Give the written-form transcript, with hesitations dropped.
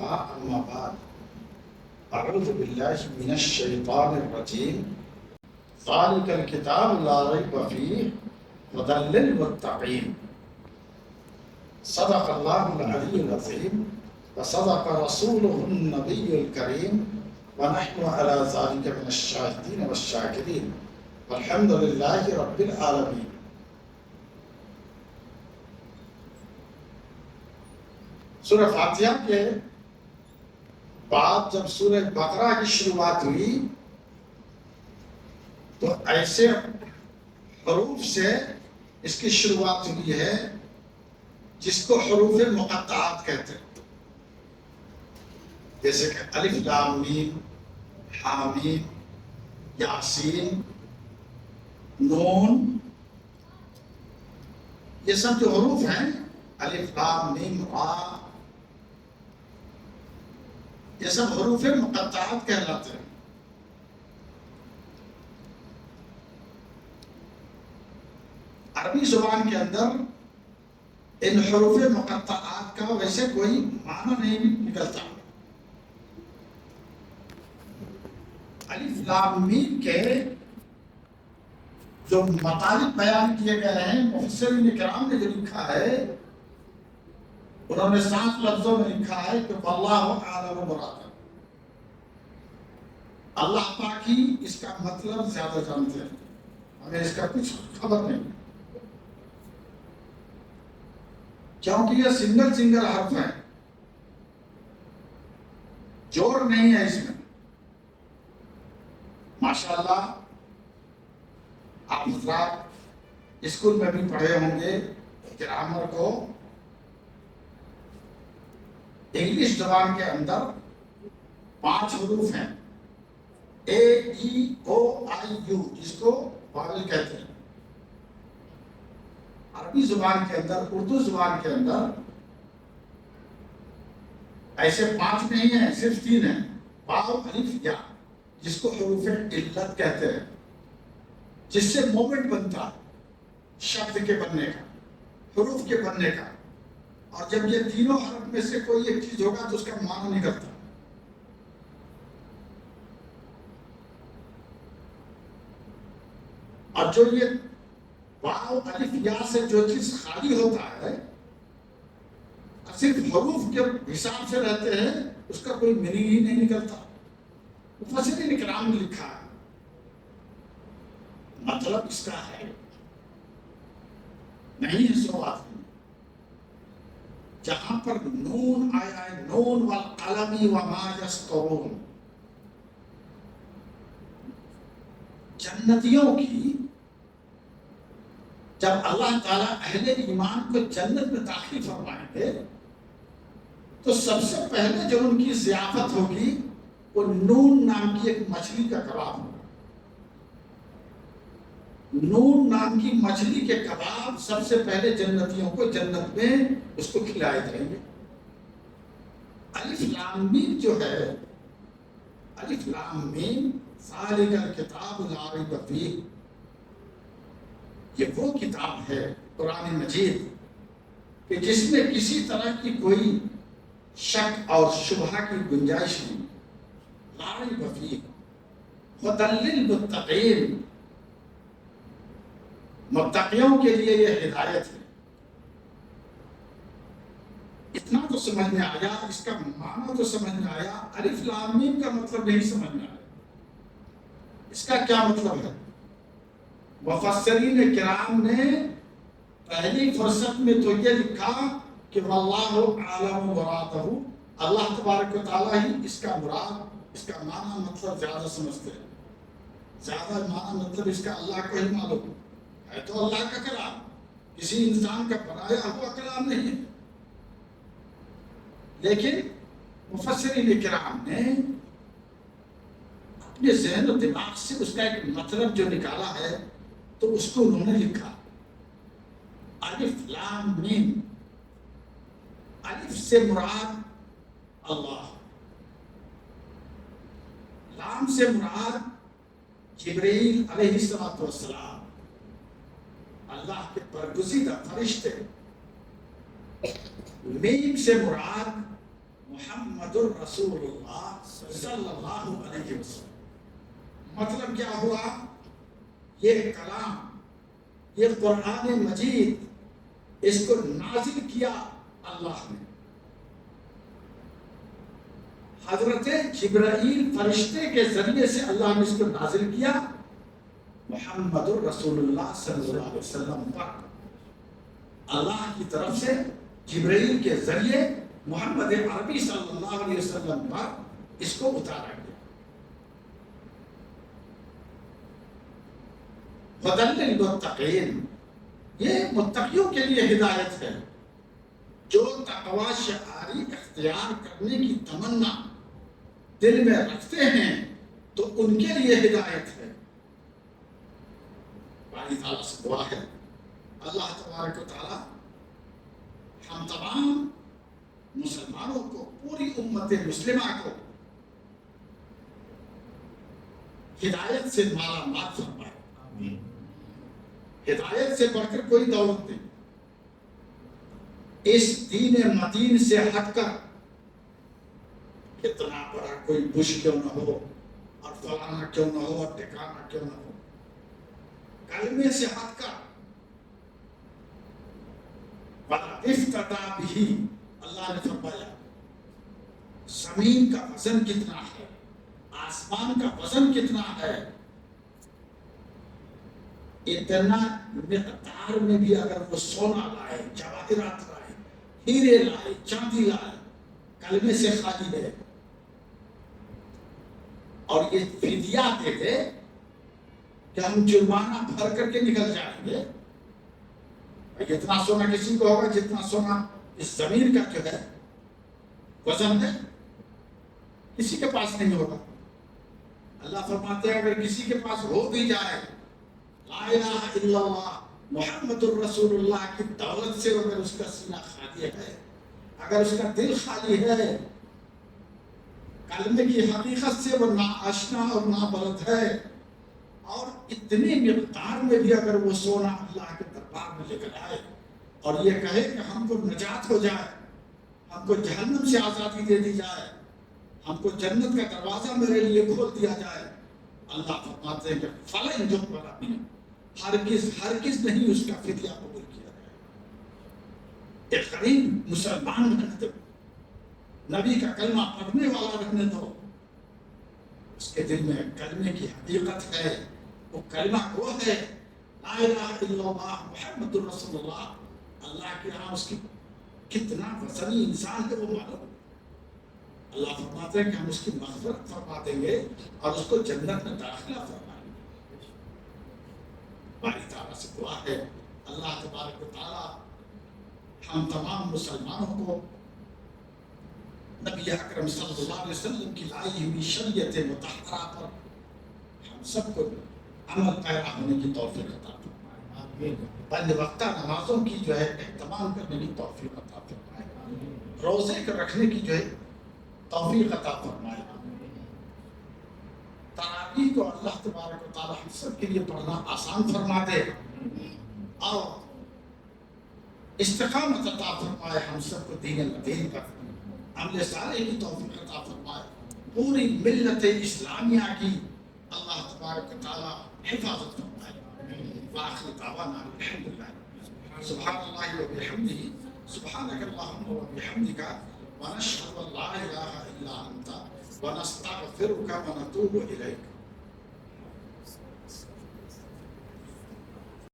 الله أما بعد أعوذ بالله من الشيطان الرجيم ذلك الكتاب لا ريب فيه هدى للمتقين صدق الله العلي العظيم وصدق رسوله النبي الكريم ونحن على ذلك من الشاهدين والشاكرين والحمد لله رب العالمين. سورہ فاتحہ کے بعد جب سورہ بقرہ کی شروعات ہوئی تو ایسے حروف سے اس کی شروعات ہوئی ہے جس کو حروف مقطعات کہتے ہیں، جیسے کہ الف لام میم، حامیم، یاسین، نون، یہ سب جو حروف ہیں الف لام میم را، یہ سب حروف مقطعات کہلاتے ہیں۔ عربی زبان کے اندر ان حروف مقطعات کا ویسے کوئی معنی نہیں نکلتا۔ الف لام میم کے جو مطالب بیان کیے گئے ہیں مفسرین کرام نے جو لکھا ہے انہوں نے 7 لفظوں میں لکھا ہے کہ واللہ اعلم مرادہ، اللہ پاک ہی اس کا مطلب زیادہ جانتے ہیں، ہمیں اس کا کچھ خبر نہیں، کیونکہ یہ سنگل حرف ہے، جوڑ نہیں ہے اس میں۔ ماشاءاللہ آپ حضرات اسکول میں بھی پڑھے ہوں گے گرامر کو، انگلش زبان کے اندر 5 حروف ہیں، اے ای او آئی یو، جس کو واول کہتے ہیں۔ عربی زبان کے اندر، اردو زبان کے اندر ایسے 5 نہیں ہیں، صرف 3 ہیں، واو الف یا، جس کو حروف علت کہتے ہیں، جس سے مومنٹ بنتا ہے شبد کے بننے کا، حروف کے بننے کا، اور جب یہ تینوں حرف میں سے کوئی ایک چیز ہوگا تو اس کا معنی نہیں کرتا۔ اور جو یہ واو الف یا سے جو چیز خالی ہوتا ہے، صرف حروف کے حساب سے رہتے ہیں، اس کا کوئی میننگ ہی نہیں نکلتا۔ مفسرین کرام نے لکھا ہے مطلب اس کا ہے نہیں ہے سو بات نہیں، جہاں پر نون آیا ہے، نون والقلم وما یسطرون، جنتیوں کی جب اللہ تعالیٰ اہل ایمان کو جنت میں داخل فرمائیں گے تو سب سے پہلے جو ان کی ضیافت ہوگی وہ نون نام کی ایک مچھلی کا کباب ہوگا۔ نون نام کی مچھلی کے کباب سب سے پہلے جنتیوں کو جنت میں اس کو کھلائے جائیں گے۔ الف لام میم جو ہے، الف لام میم ذالک الکتاب لا ریب فیہ، یہ وہ کتاب ہے قرآن مجید کہ جس میں کسی طرح کی کوئی شک اور شبہ کی گنجائش نہیں، لا ریب فیہ ھدی للمتقین، متقیوں کے لیے یہ ہدایت ہے۔ اتنا تو سمجھ میں آیا، اس کا معنی تو سمجھ میں آیا، الف لام میم کا مطلب نہیں سمجھ میں آیا، اس کا کیا مطلب ہے؟ مفسرین کرام نے پہلی فرصت میں تو یہ لکھا کہ واللہ اعلم مرادہ، اللہ تبارک و تعالیٰ ہی اس کا مراد، اس کا معنی مطلب زیادہ سمجھتے ہیں، زیادہ معنی مطلب اس کا اللہ کو ہی معلوم ہے تو اللہ کا کلام، کسی انسان کا بنایا ہوا کلام نہیں ہے۔ لیکن مفسرین کرام نے اپنے ذہن و دماغ سے اس کا ایک مطلب جو نکالا ہے تو اس کو انہوں نے لکھا الف لام میم، الف سے مراد اللہ، لام سے مراد جبرائیل علیہ السلام، اللہ کے برگزیدہ فرشتے، میم سے مراد محمد الرسول اللہ صلی اللہ علیہ وسلم. مطلب کیا ہوا؟ یہ کلام، یہ قرآن مجید، اس کو نازل کیا اللہ نے. حضرت جبرائیل فرشتے کے ذریعے سے اللہ نے اس کو نازل کیا محمد الرسول اللہ صلی اللہ علیہ وسلم پر. اللہ کی طرف سے جبرائیل کے ذریعے محمد عربی صلی اللہ علیہ وسلم پر اس کو اتارا گیا. ہدی للمتقین، یہ متقیوں کے لیے ہدایت ہے. جو تقوی شعاری اختیار کرنے کی تمنا دل میں رکھتے ہیں تو ان کے لیے ہدایت ہے. باری تعالیٰ سے دعا ہے اللہ تبارک و تعالیٰ ہم تمام مسلمانوں کو، پوری امت مسلمہ کو ہدایت سے مالا مال فرمائے. ہدایت سے بڑھ کر کوئی دولت نہیں. اس دین مدین سے ہٹ کر کتنا بڑا کوئی بش کیوں نہ ہو اور فلانا کیوں نہ ہو اور ٹھکانا کیوں نہ ہو، کلمے سے ہٹ کر افتدا بھی، اللہ نے فرمایا زمین کا وزن کتنا ہے، آسمان کا وزن کتنا ہے، اتنا مقدار میں بھی اگر وہ سونا لائے، جواہرات لائے، ہیرے لائے، چاندی لائے، کلمے سے خالی ہے. اور یہ فدیہ دے دے کہ ہم جرمانہ بھر کر کے نکل جائیں گے. اتنا سونا کسی کو ہوگا جتنا سونا اس زمین کا جو ہے وزن ہے، کسی کے پاس نہیں ہوگا. اللہ فرماتے ہیں اگر کسی کے پاس ہو بھی جائے، لا الہ الا اللہ محمد الرسول اللہ کی دولت سے اگر اس کا سینہ خالی ہے، اگر اس کا دل خالی ہے، کلمے کی حقیقت سے وہ ناآشنا اور نابلد ہے، اور اتنی مقدار میں بھی اگر وہ سونا اللہ کے دربار میں لے کر آئے اور یہ کہے کہ ہم کو نجات ہو جائے، ہم کو جہنم سے آزادی دے دی جائے، ہم کو جنت کا دروازہ میرے لیے کھول دیا جائے، اللہ فرماتے ہیں کہ فلن یقبل منہ، ہرگز نہیں اس کا فدیہ قبول کیا جائے. ایک غریب مسلمان رہنے دو، نبی کا کلمہ پڑھنے والا رہنے دو، اس کے دل میں کلمے کی حقیقت ہے، وہ کلمہ وہ ہے لا الہ الا اللہ محمد الرسول اللہ. اللہ کے یہاں اس کی کتنا وزنی انسان ہے وہ معلوم. اللہ فرماتے ہیں کہ ہم اس کی مغفرت فرما دیں گے اور اس کو جنت میں داخلہ فرمائیں گے. باری تعالیٰ سے دعا ہے اللہ تبارک و تعالیٰ ہم تمام مسلمانوں کو نبی اکرم صلی اللہ علیہ وسلم کی لائی ہوئی شریعت مطہرہ پر ہم سب کو عمل پیرا ہونے کی توفیق عطا فرمائے. بند وقتہ نمازوں کی جو ہے اہتمام کرنے کی توفیق عطا فرمائے. روزے کے رکھنے کی جو ہے توفیق عطا فرمائے. تراویح کو اللہ تبارک و تعالیٰ ہم سب کے لیے پڑھنا آسان فرما دے اور استقامت عطا فرمائے. ہم سب کو دین مدین پر عمل صالح کی توفیق عطا فرمائے. پوری ملت اسلامیہ کی اللہ تبارک و تعالیٰ حفاظت فرمائے. وآخر دعوانا الحمدللہ سبحان اللہ و بحمدہ سبحانک اللہم و بحمدک ونشہد ان لا الہ الا انت ونستغفرک ونتوب الیک.